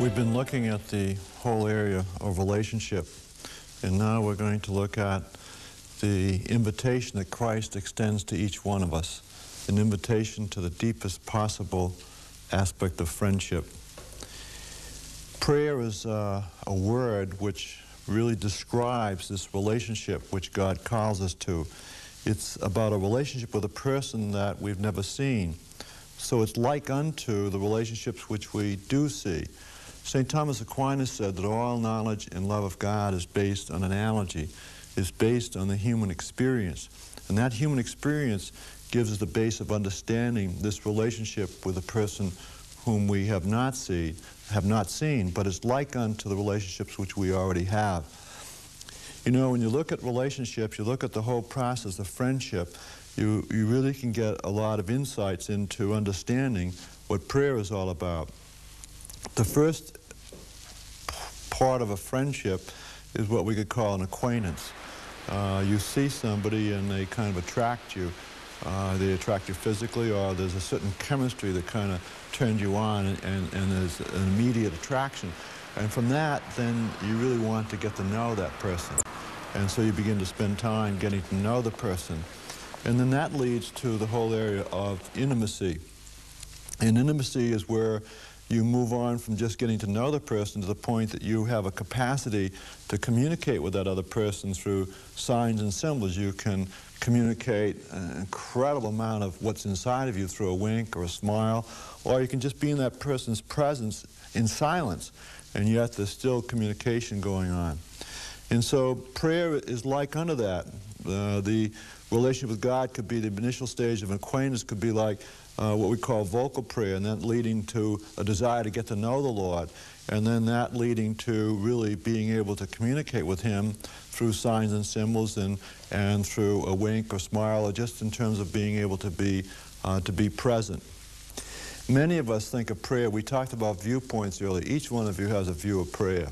We've been looking at the whole area of relationship, and now we're going to look at the invitation that Christ extends to each one of us, an invitation to the deepest possible aspect of friendship. Prayer is a word which really describes this relationship which God calls us to. It's about a relationship with a person that we've never seen. So it's like unto the relationships which we do see. St. Thomas Aquinas said that all knowledge and love of God is based on analogy, is based on the human experience. And that human experience gives us the base of understanding this relationship with a person whom we have not seen, but is like unto the relationships which we already have. You know, when you look at relationships, you look at the whole process of friendship, you really can get a lot of insights into understanding what prayer is all about. The first part of a friendship is what we could call an acquaintance. You see somebody and they kind of attract you. They attract you physically, or there's a certain chemistry that kind of turns you on, and there's an immediate attraction. And from that, then you really want to get to know that person. And so you begin to spend time getting to know the person. And then that leads to the whole area of intimacy. And intimacy is where you move on from just getting to know the person to the point that you have a capacity to communicate with that other person through signs and symbols. You can communicate an incredible amount of what's inside of you through a wink or a smile, or you can just be in that person's presence in silence, and yet there's still communication going on. And so prayer is like unto that. The relationship with God could be the initial stage of an acquaintance, could be like what we call vocal prayer, and then leading to a desire to get to know the Lord, and then that leading to really being able to communicate with Him through signs and symbols, and through a wink or smile, or just in terms of being able to be present. Many of us think of prayer, we talked about viewpoints earlier. Each one of you has a view of prayer.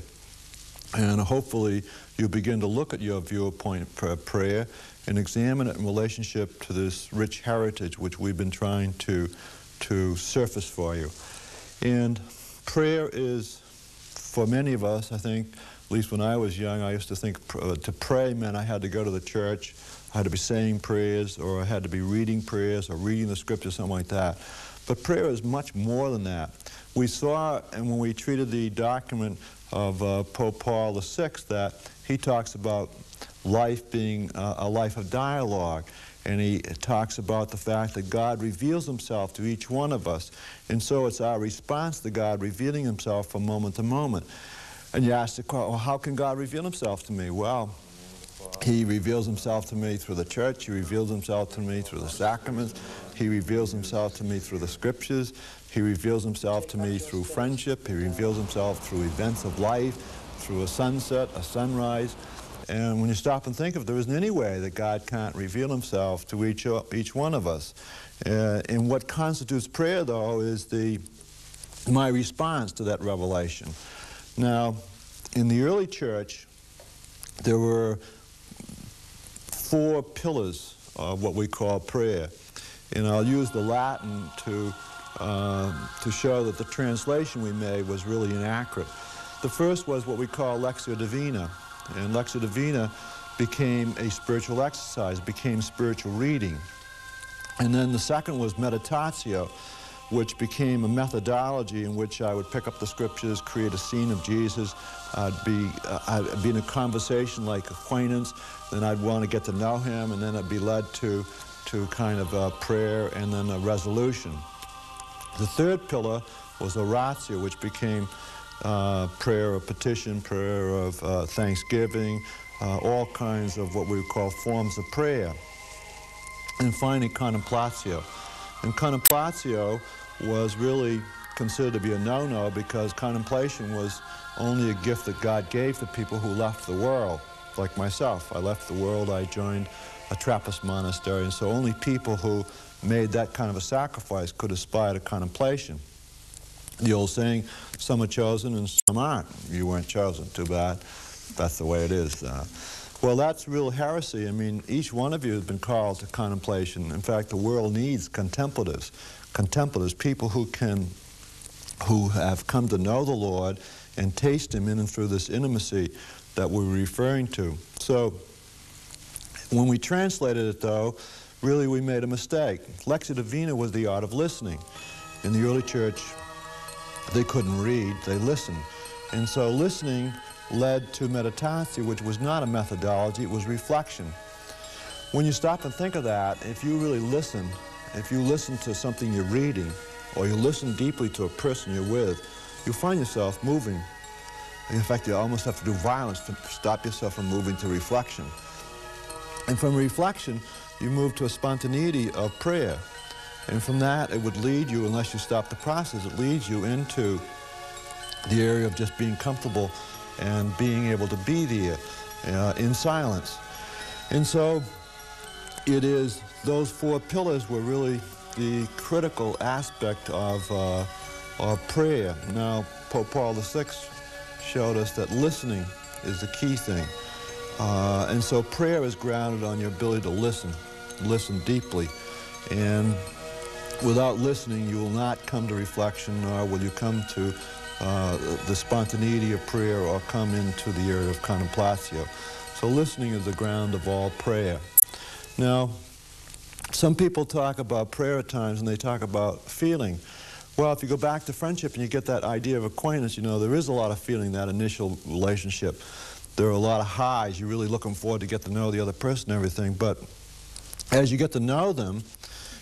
And hopefully you begin to look at your viewpoint of prayer and examine it in relationship to this rich heritage which we've been trying to surface for you. And prayer is, for many of us, I think, at least when I was young, I used to think to pray meant I had to go to the church, I had to be saying prayers, or I had to be reading prayers, or reading the scriptures, something like that. But prayer is much more than that. We saw, and when we treated the document of Pope Paul VI, that he talks about life being a life of dialogue, and he talks about the fact that God reveals Himself to each one of us, and so it's our response to God revealing Himself from moment to moment. And you ask the question, well, how can God reveal Himself to me? Well, He reveals Himself to me through the church, He reveals Himself to me through the sacraments, He reveals Himself to me through the scriptures, He reveals Himself to me through friendship, He reveals Himself through events of life, through a sunset, a sunrise. And when you stop and think of it, there isn't any way that God can't reveal Himself to each one of us. And what constitutes prayer, though, is my response to that revelation. Now, in the early church, there were 4 pillars of what we call prayer. And I'll use the Latin to show that the translation we made was really inaccurate. The first was what we call Lectio Divina. And Lectio Divina became a spiritual exercise, became spiritual reading. And then the second was Meditatio, which became a methodology in which I would pick up the scriptures, create a scene of Jesus. I'd be in a conversation like acquaintance, then I'd want to get to know Him, and then I'd be led to kind of prayer and then a resolution. The third pillar was Oratio, which became prayer of petition, prayer of thanksgiving, all kinds of what we would call forms of prayer. And finally, Contemplatio. And Contemplatio was really considered to be a no-no because contemplation was only a gift that God gave to people who left the world, like myself. I left the world, I joined a Trappist monastery, and so only people who made that kind of a sacrifice could aspire to contemplation. The old saying, some are chosen and some aren't. You weren't chosen, too bad. That's the way it is. Well, that's real heresy. I mean, each one of you has been called to contemplation. In fact, the world needs contemplatives, people who can who have come to know the Lord and taste Him in and through this intimacy that we're referring to. So when we translated it, though, really we made a mistake. Lectio Divina was the art of listening. In the early church, they couldn't read, they listened. And so listening led to meditatio, which was not a methodology, it was reflection. When you stop and think of that, if you really listen, if you listen to something you're reading, or you listen deeply to a person you're with, you'll find yourself moving. In fact, you almost have to do violence to stop yourself from moving to reflection. And from reflection, you move to a spontaneity of prayer. And from that, it would lead you, unless you stop the process, it leads you into the area of just being comfortable and being able to be there in silence. And so it is, those four pillars were really the critical aspect of prayer. Now, Pope Paul VI showed us that listening is the key thing. And so prayer is grounded on your ability to listen deeply. And without listening, you will not come to reflection, nor will you come to the spontaneity of prayer or come into the area of contemplatio. So listening is the ground of all prayer. Now, some people talk about prayer at times and they talk about feeling. Well, if you go back to friendship and you get that idea of acquaintance, you know, there is a lot of feeling in that initial relationship. There are a lot of highs. You're really looking forward to get to know the other person and everything. But as you get to know them,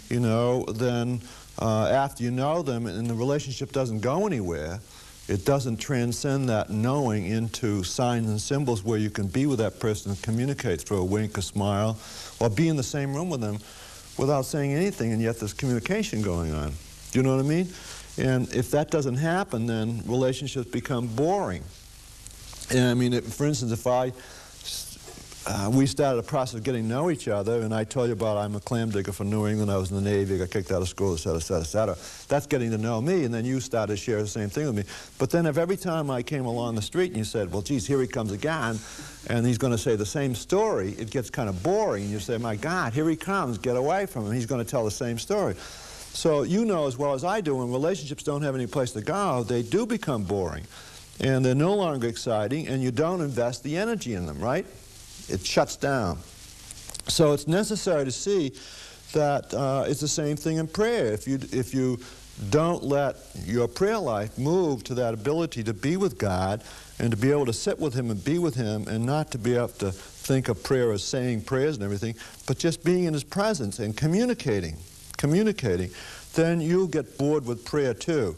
you know, then after you know them and the relationship doesn't go anywhere, it doesn't transcend that knowing into signs and symbols where you can be with that person and communicate through a wink, a smile, or be in the same room with them without saying anything, and yet there's communication going on. Do you know what I mean? And if that doesn't happen, then relationships become boring. And I mean, for instance, if we started a process of getting to know each other, and I told you about I'm a clam digger from New England, I was in the Navy, I got kicked out of school, et cetera, et cetera, et cetera. That's getting to know me, and then you started to share the same thing with me. But then if every time I came along the street and you said, well, geez, here he comes again, and he's going to say the same story, it gets kind of boring. And you say, my God, here he comes, get away from him, he's going to tell the same story. So you know as well as I do, when relationships don't have any place to go, they do become boring. And they're no longer exciting, and you don't invest the energy in them, right? It shuts down. So it's necessary to see that it's the same thing in prayer. If you don't let your prayer life move to that ability to be with God and to be able to sit with Him and be with Him and not to be able to think of prayer as saying prayers and everything, but just being in His presence and communicating, then you'll get bored with prayer too.